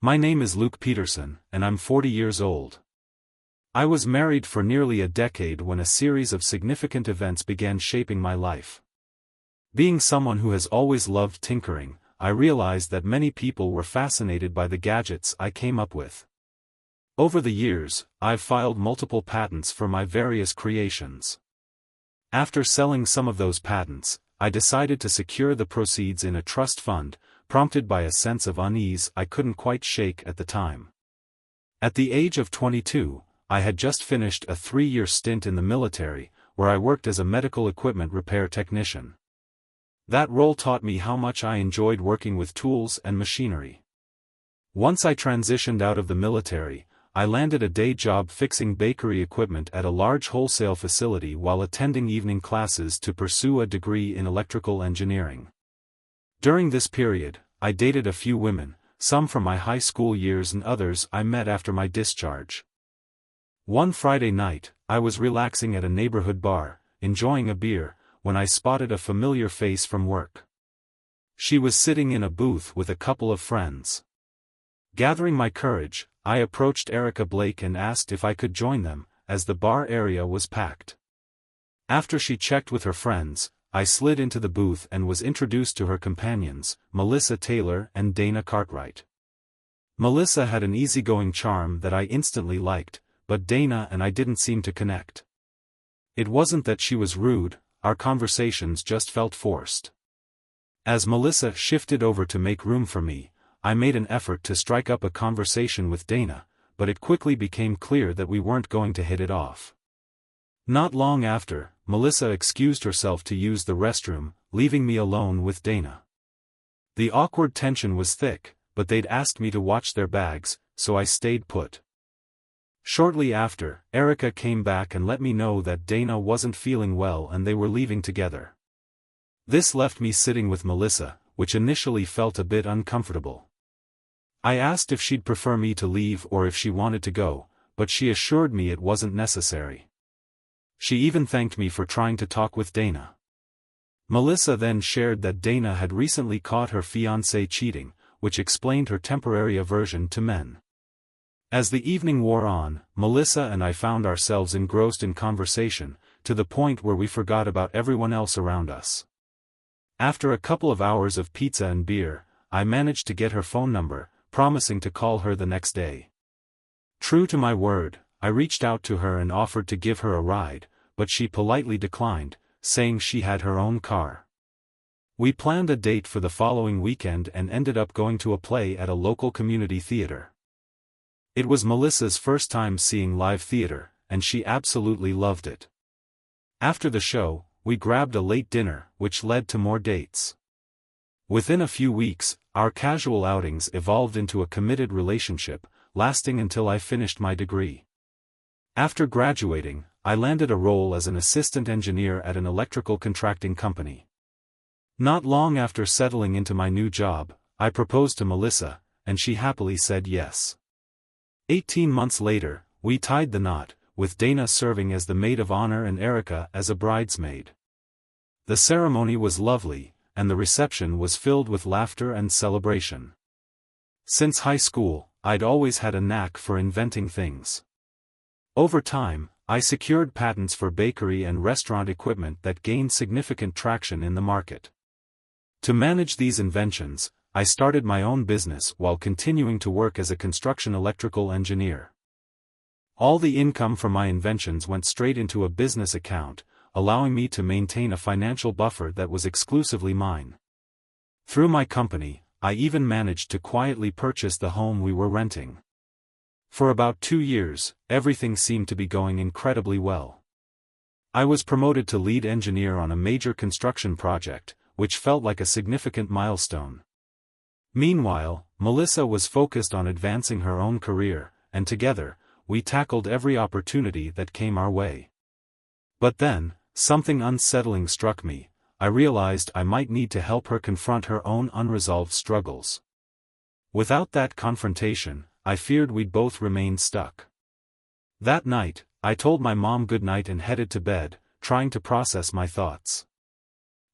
My name is Luke Peterson, and I'm 40 years old. I was married for nearly a decade when a series of significant events began shaping my life. Being someone who has always loved tinkering, I realized that many people were fascinated by the gadgets I came up with. Over the years, I've filed multiple patents for my various creations. After selling some of those patents, I decided to secure the proceeds in a trust fund, prompted by a sense of unease I couldn't quite shake at the time. At the age of 22, I had just finished a 3-year stint in the military, where I worked as a medical equipment repair technician. That role taught me how much I enjoyed working with tools and machinery. Once I transitioned out of the military, I landed a day job fixing bakery equipment at a large wholesale facility while attending evening classes to pursue a degree in electrical engineering. During this period, I dated a few women, some from my high school years and others I met after my discharge. One Friday night, I was relaxing at a neighborhood bar, enjoying a beer, when I spotted a familiar face from work. She was sitting in a booth with a couple of friends. Gathering my courage, I approached Erica Blake and asked if I could join them, as the bar area was packed. After she checked with her friends, I slid into the booth and was introduced to her companions, Melissa Taylor and Dana Cartwright. Melissa had an easygoing charm that I instantly liked, but Dana and I didn't seem to connect. It wasn't that she was rude, our conversations just felt forced. As Melissa shifted over to make room for me, I made an effort to strike up a conversation with Dana, but it quickly became clear that we weren't going to hit it off. Not long after, Melissa excused herself to use the restroom, leaving me alone with Dana. The awkward tension was thick, but they'd asked me to watch their bags, so I stayed put. Shortly after, Erica came back and let me know that Dana wasn't feeling well and they were leaving together. This left me sitting with Melissa, which initially felt a bit uncomfortable. I asked if she'd prefer me to leave or if she wanted to go, but she assured me it wasn't necessary. She even thanked me for trying to talk with Dana. Melissa then shared that Dana had recently caught her fiancé cheating, which explained her temporary aversion to men. As the evening wore on, Melissa and I found ourselves engrossed in conversation, to the point where we forgot about everyone else around us. After a couple of hours of pizza and beer, I managed to get her phone number, promising to call her the next day. True to my word, I reached out to her and offered to give her a ride, but she politely declined, saying she had her own car. We planned a date for the following weekend and ended up going to a play at a local community theater. It was Melissa's first time seeing live theater, and she absolutely loved it. After the show, we grabbed a late dinner, which led to more dates. Within a few weeks, our casual outings evolved into a committed relationship, lasting until I finished my degree. After graduating, I landed a role as an assistant engineer at an electrical contracting company. Not long after settling into my new job, I proposed to Melissa, and she happily said yes. 18 months later, we tied the knot, with Dana serving as the maid of honor and Erica as a bridesmaid. The ceremony was lovely, and the reception was filled with laughter and celebration. Since high school, I'd always had a knack for inventing things. Over time, I secured patents for bakery and restaurant equipment that gained significant traction in the market. To manage these inventions, I started my own business while continuing to work as a construction electrical engineer. All the income from my inventions went straight into a business account, allowing me to maintain a financial buffer that was exclusively mine. Through my company, I even managed to quietly purchase the home we were renting. For about 2 years, everything seemed to be going incredibly well. I was promoted to lead engineer on a major construction project, which felt like a significant milestone. Meanwhile, Melissa was focused on advancing her own career, and together, we tackled every opportunity that came our way. But then, something unsettling struck me. I realized I might need to help her confront her own unresolved struggles. Without that confrontation, I feared we'd both remain stuck. That night, I told my mom goodnight and headed to bed, trying to process my thoughts.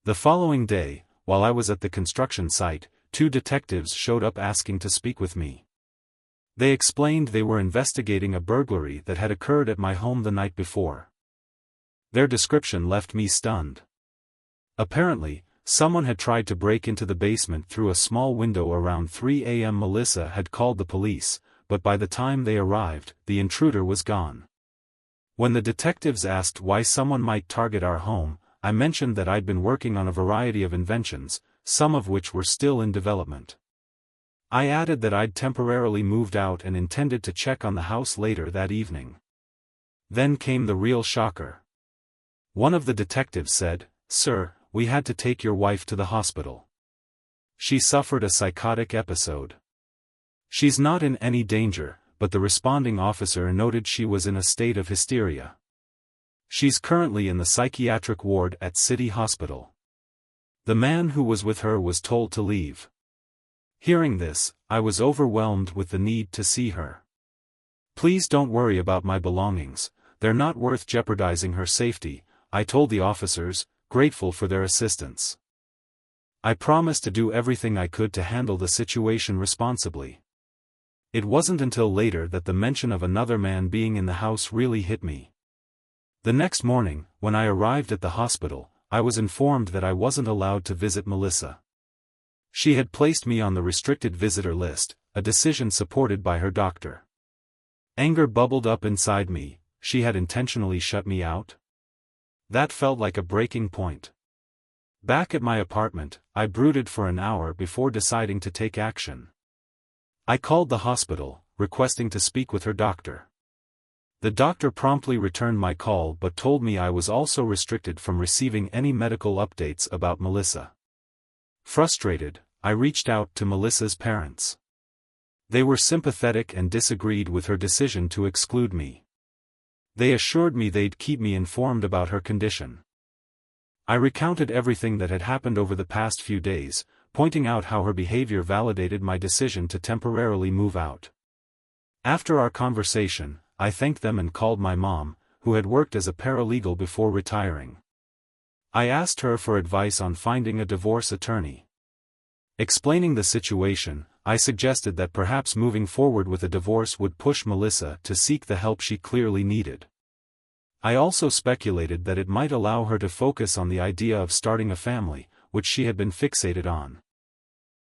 The following day, while I was at the construction site, 2 detectives showed up asking to speak with me. They explained they were investigating a burglary that had occurred at my home the night before. Their description left me stunned. Apparently, someone had tried to break into the basement through a small window around 3 a.m. Melissa had called the police, but by the time they arrived, the intruder was gone. When the detectives asked why someone might target our home, I mentioned that I'd been working on a variety of inventions, some of which were still in development. I added that I'd temporarily moved out and intended to check on the house later that evening. Then came the real shocker. One of the detectives said, "Sir, we had to take your wife to the hospital. She suffered a psychotic episode. She's not in any danger," but the responding officer noted she was in a state of hysteria. "She's currently in the psychiatric ward at City Hospital." The man who was with her was told to leave. Hearing this, I was overwhelmed with the need to see her. "Please don't worry about my belongings, they're not worth jeopardizing her safety," I told the officers, grateful for their assistance. I promised to do everything I could to handle the situation responsibly. It wasn't until later that the mention of another man being in the house really hit me. The next morning, when I arrived at the hospital, I was informed that I wasn't allowed to visit Melissa. She had placed me on the restricted visitor list, a decision supported by her doctor. Anger bubbled up inside me. She had intentionally shut me out? That felt like a breaking point. Back at my apartment, I brooded for an hour before deciding to take action. I called the hospital, requesting to speak with her doctor. The doctor promptly returned my call but told me I was also restricted from receiving any medical updates about Melissa. Frustrated, I reached out to Melissa's parents. They were sympathetic and disagreed with her decision to exclude me. They assured me they'd keep me informed about her condition. I recounted everything that had happened over the past few days, pointing out how her behavior validated my decision to temporarily move out. After our conversation, I thanked them and called my mom, who had worked as a paralegal before retiring. I asked her for advice on finding a divorce attorney. Explaining the situation, I suggested that perhaps moving forward with a divorce would push Melissa to seek the help she clearly needed. I also speculated that it might allow her to focus on the idea of starting a family, which she had been fixated on.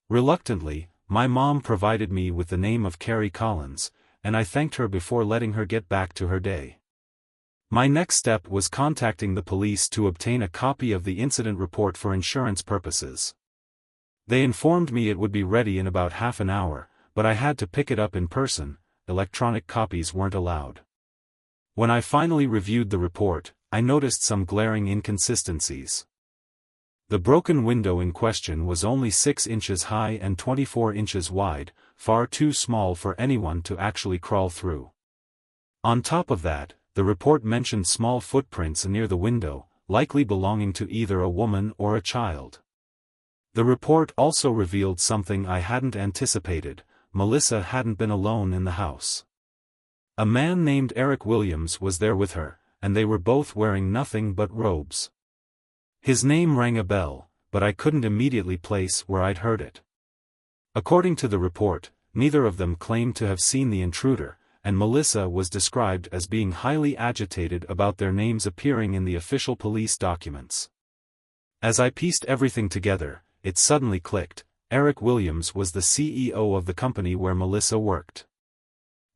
Reluctantly, my mom provided me with the name of Carrie Collins, and I thanked her before letting her get back to her day. My next step was contacting the police to obtain a copy of the incident report for insurance purposes. They informed me it would be ready in about half an hour, but I had to pick it up in person. Electronic copies weren't allowed. When I finally reviewed the report, I noticed some glaring inconsistencies. The broken window in question was only 6 inches high and 24 inches wide, far too small for anyone to actually crawl through. On top of that, the report mentioned small footprints near the window, likely belonging to either a woman or a child. The report also revealed something I hadn't anticipated: Melissa hadn't been alone in the house. A man named Eric Williams was there with her, and they were both wearing nothing but robes. His name rang a bell, but I couldn't immediately place where I'd heard it. According to the report, neither of them claimed to have seen the intruder, and Melissa was described as being highly agitated about their names appearing in the official police documents. As I pieced everything together, it suddenly clicked: Eric Williams was the CEO of the company where Melissa worked.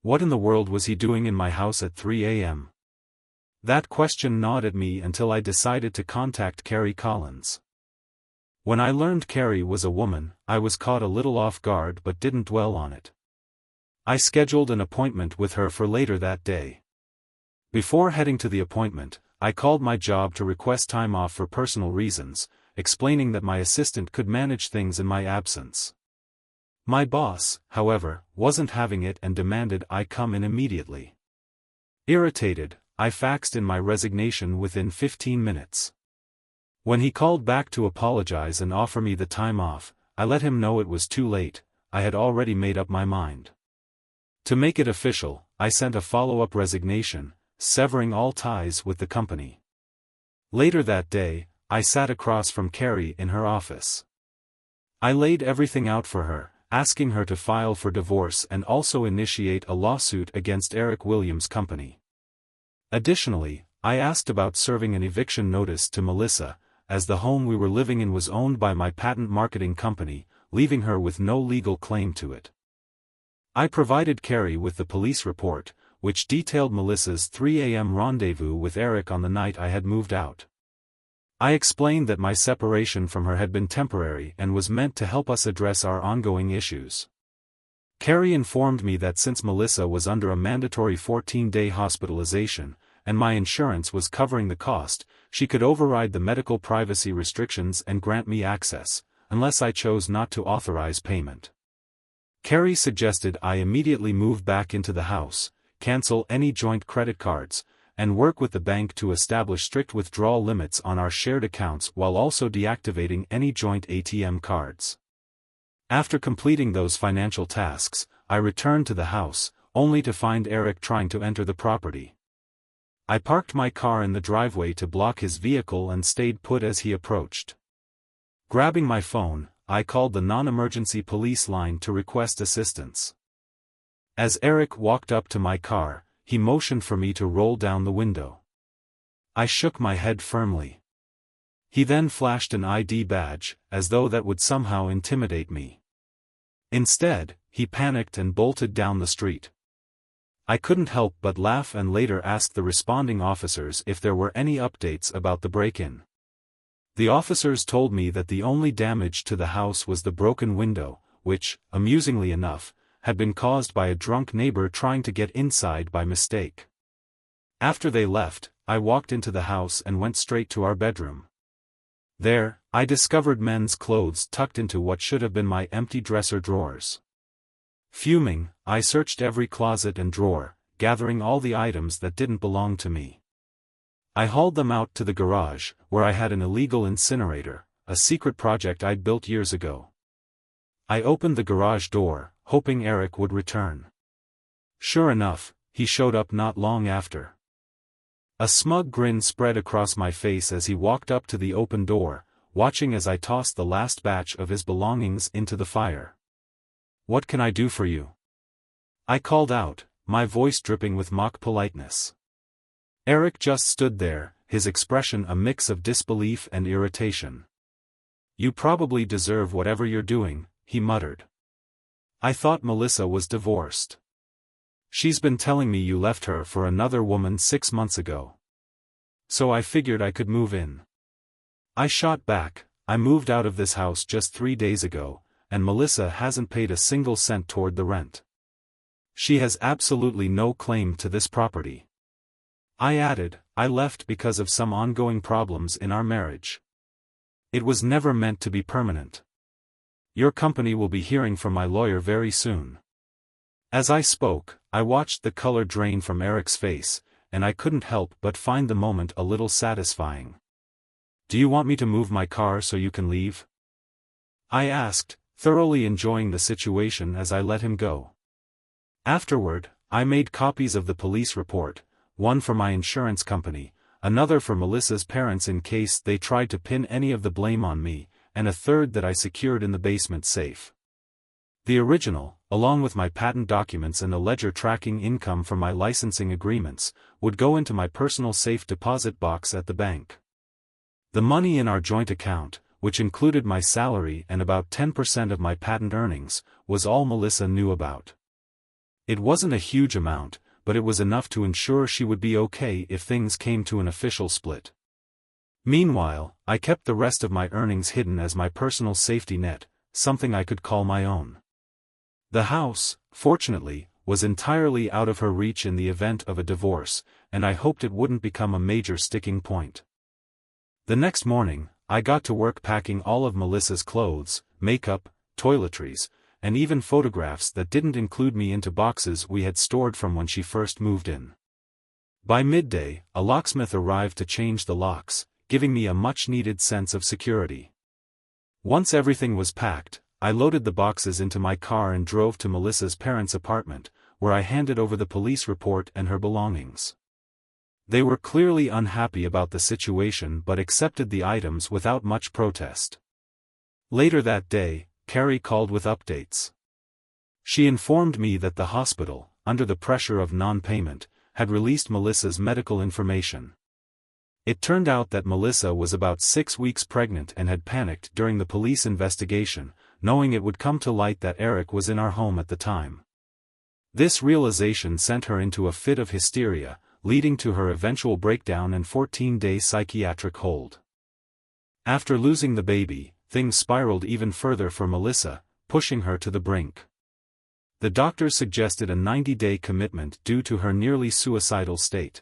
What in the world was he doing in my house at 3 a.m.? That question gnawed at me until I decided to contact Carrie Collins. When I learned Carrie was a woman, I was caught a little off guard but didn't dwell on it. I scheduled an appointment with her for later that day. Before heading to the appointment, I called my job to request time off for personal reasons, explaining that my assistant could manage things in my absence. My boss, however, wasn't having it and demanded I come in immediately. Irritated, I faxed in my resignation within 15 minutes. When he called back to apologize and offer me the time off, I let him know it was too late. I had already made up my mind. To make it official, I sent a follow-up resignation, severing all ties with the company. Later that day, I sat across from Carrie in her office. I laid everything out for her, asking her to file for divorce and also initiate a lawsuit against Eric Williams' company. Additionally, I asked about serving an eviction notice to Melissa, as the home we were living in was owned by my patent marketing company, leaving her with no legal claim to it. I provided Carrie with the police report, which detailed Melissa's 3 a.m. rendezvous with Eric on the night I had moved out. I explained that my separation from her had been temporary and was meant to help us address our ongoing issues. Carrie informed me that since Melissa was under a mandatory 14-day hospitalization, and my insurance was covering the cost, she could override the medical privacy restrictions and grant me access, unless I chose not to authorize payment. Carrie suggested I immediately move back into the house, cancel any joint credit cards, and work with the bank to establish strict withdrawal limits on our shared accounts while also deactivating any joint ATM cards. After completing those financial tasks, I returned to the house, only to find Eric trying to enter the property. I parked my car in the driveway to block his vehicle and stayed put as he approached. Grabbing my phone, I called the non-emergency police line to request assistance. As Eric walked up to my car, he motioned for me to roll down the window. I shook my head firmly. He then flashed an ID badge, as though that would somehow intimidate me. Instead, he panicked and bolted down the street. I couldn't help but laugh and later asked the responding officers if there were any updates about the break-in. The officers told me that the only damage to the house was the broken window, which, amusingly enough, had been caused by a drunk neighbor trying to get inside by mistake. After they left, I walked into the house and went straight to our bedroom. There, I discovered men's clothes tucked into what should have been my empty dresser drawers. Fuming, I searched every closet and drawer, gathering all the items that didn't belong to me. I hauled them out to the garage, where I had an illegal incinerator, a secret project I'd built years ago. I opened the garage door, hoping Eric would return. Sure enough, he showed up not long after. A smug grin spread across my face as he walked up to the open door, watching as I tossed the last batch of his belongings into the fire. "What can I do for you?" I called out, my voice dripping with mock politeness. Eric just stood there, his expression a mix of disbelief and irritation. "You probably deserve whatever you're doing," he muttered. "I thought Melissa was divorced. She's been telling me you left her for another woman 6 months ago. So I figured I could move in." I shot back, "I moved out of this house just 3 days ago, and Melissa hasn't paid a single cent toward the rent. She has absolutely no claim to this property." I added, "I left because of some ongoing problems in our marriage. It was never meant to be permanent. Your company will be hearing from my lawyer very soon." As I spoke, I watched the color drain from Eric's face, and I couldn't help but find the moment a little satisfying. "Do you want me to move my car so you can leave?" I asked, thoroughly enjoying the situation as I let him go. Afterward, I made copies of the police report, one for my insurance company, another for Melissa's parents in case they tried to pin any of the blame on me, and a third that I secured in the basement safe. The original, along with my patent documents and a ledger tracking income from my licensing agreements, would go into my personal safe deposit box at the bank. The money in our joint account, which included my salary and about 10% of my patent earnings, was all Melissa knew about. It wasn't a huge amount, but it was enough to ensure she would be okay if things came to an official split. Meanwhile, I kept the rest of my earnings hidden as my personal safety net, something I could call my own. The house, fortunately, was entirely out of her reach in the event of a divorce, and I hoped it wouldn't become a major sticking point. The next morning, I got to work packing all of Melissa's clothes, makeup, toiletries, and even photographs that didn't include me into boxes we had stored from when she first moved in. By midday, a locksmith arrived to change the locks, giving me a much-needed sense of security. Once everything was packed, I loaded the boxes into my car and drove to Melissa's parents' apartment, where I handed over the police report and her belongings. They were clearly unhappy about the situation but accepted the items without much protest. Later that day, Carrie called with updates. She informed me that the hospital, under the pressure of non-payment, had released Melissa's medical information. It turned out that Melissa was about 6 weeks pregnant and had panicked during the police investigation, knowing it would come to light that Eric was in our home at the time. This realization sent her into a fit of hysteria, leading to her eventual breakdown and 14-day psychiatric hold. After losing the baby, things spiraled even further for Melissa, pushing her to the brink. The doctors suggested a 90-day commitment due to her nearly suicidal state.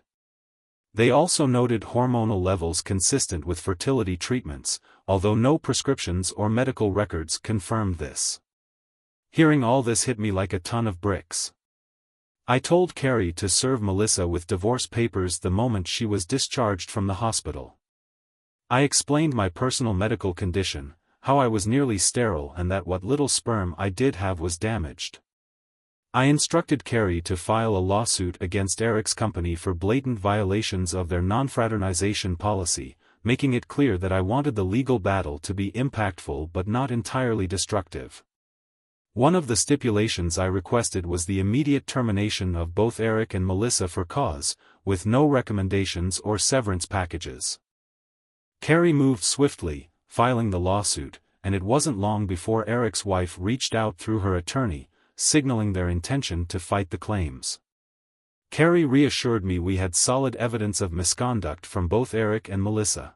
They also noted hormonal levels consistent with fertility treatments, although no prescriptions or medical records confirmed this. Hearing all this hit me like a ton of bricks. I told Carrie to serve Melissa with divorce papers the moment she was discharged from the hospital. I explained my personal medical condition, how I was nearly sterile and that what little sperm I did have was damaged. I instructed Carrie to file a lawsuit against Eric's company for blatant violations of their non-fraternization policy, making it clear that I wanted the legal battle to be impactful but not entirely destructive. One of the stipulations I requested was the immediate termination of both Eric and Melissa for cause, with no recommendations or severance packages. Carrie moved swiftly, filing the lawsuit, and it wasn't long before Eric's wife reached out through her attorney, signaling their intention to fight the claims. Carrie reassured me we had solid evidence of misconduct from both Eric and Melissa.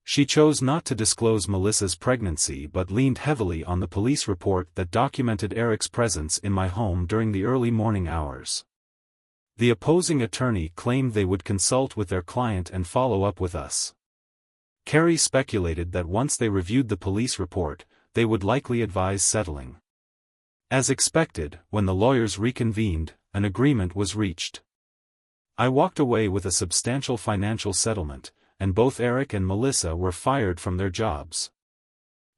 She chose not to disclose Melissa's pregnancy but leaned heavily on the police report that documented Eric's presence in my home during the early morning hours. The opposing attorney claimed they would consult with their client and follow up with us. Carrie speculated that once they reviewed the police report, they would likely advise settling. As expected, when the lawyers reconvened, an agreement was reached. I walked away with a substantial financial settlement, and both Eric and Melissa were fired from their jobs.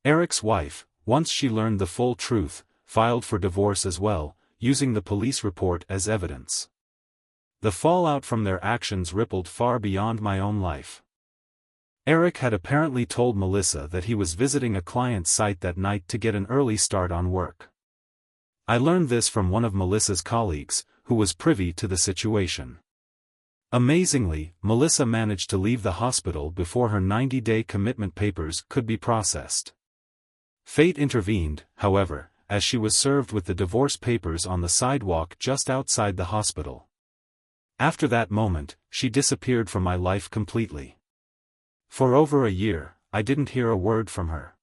Eric's wife, once she learned the full truth, filed for divorce as well, using the police report as evidence. The fallout from their actions rippled far beyond my own life. Eric had apparently told Melissa that he was visiting a client's site that night to get an early start on work. I learned this from one of Melissa's colleagues, who was privy to the situation. Amazingly, Melissa managed to leave the hospital before her 90-day commitment papers could be processed. Fate intervened, however, as she was served with the divorce papers on the sidewalk just outside the hospital. After that moment, she disappeared from my life completely. For over a year, I didn't hear a word from her.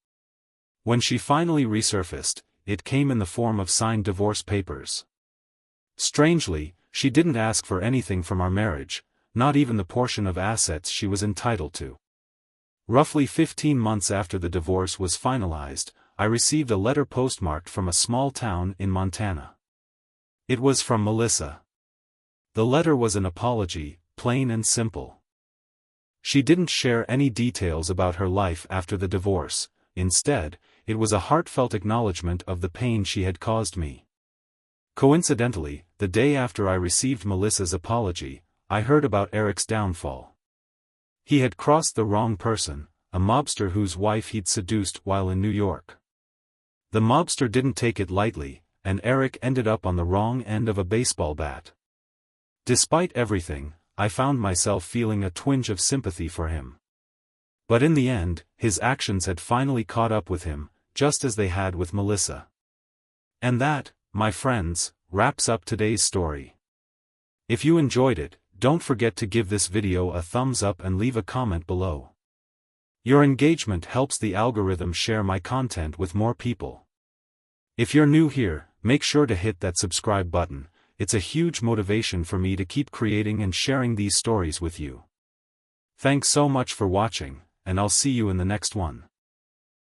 When she finally resurfaced, it came in the form of signed divorce papers. Strangely, she didn't ask for anything from our marriage, not even the portion of assets she was entitled to. Roughly 15 months after the divorce was finalized, I received a letter postmarked from a small town in Montana. It was from Melissa. The letter was an apology, plain and simple. She didn't share any details about her life after the divorce. Instead, it was a heartfelt acknowledgement of the pain she had caused me. Coincidentally, the day after I received Melissa's apology, I heard about Eric's downfall. He had crossed the wrong person, a mobster whose wife he'd seduced while in New York. The mobster didn't take it lightly, and Eric ended up on the wrong end of a baseball bat. Despite everything, I found myself feeling a twinge of sympathy for him. But in the end, his actions had finally caught up with him, just as they had with Melissa. And that, my friends, wraps up today's story. If you enjoyed it, don't forget to give this video a thumbs up and leave a comment below. Your engagement helps the algorithm share my content with more people. If you're new here, make sure to hit that subscribe button. It's a huge motivation for me to keep creating and sharing these stories with you. Thanks so much for watching, and I'll see you in the next one.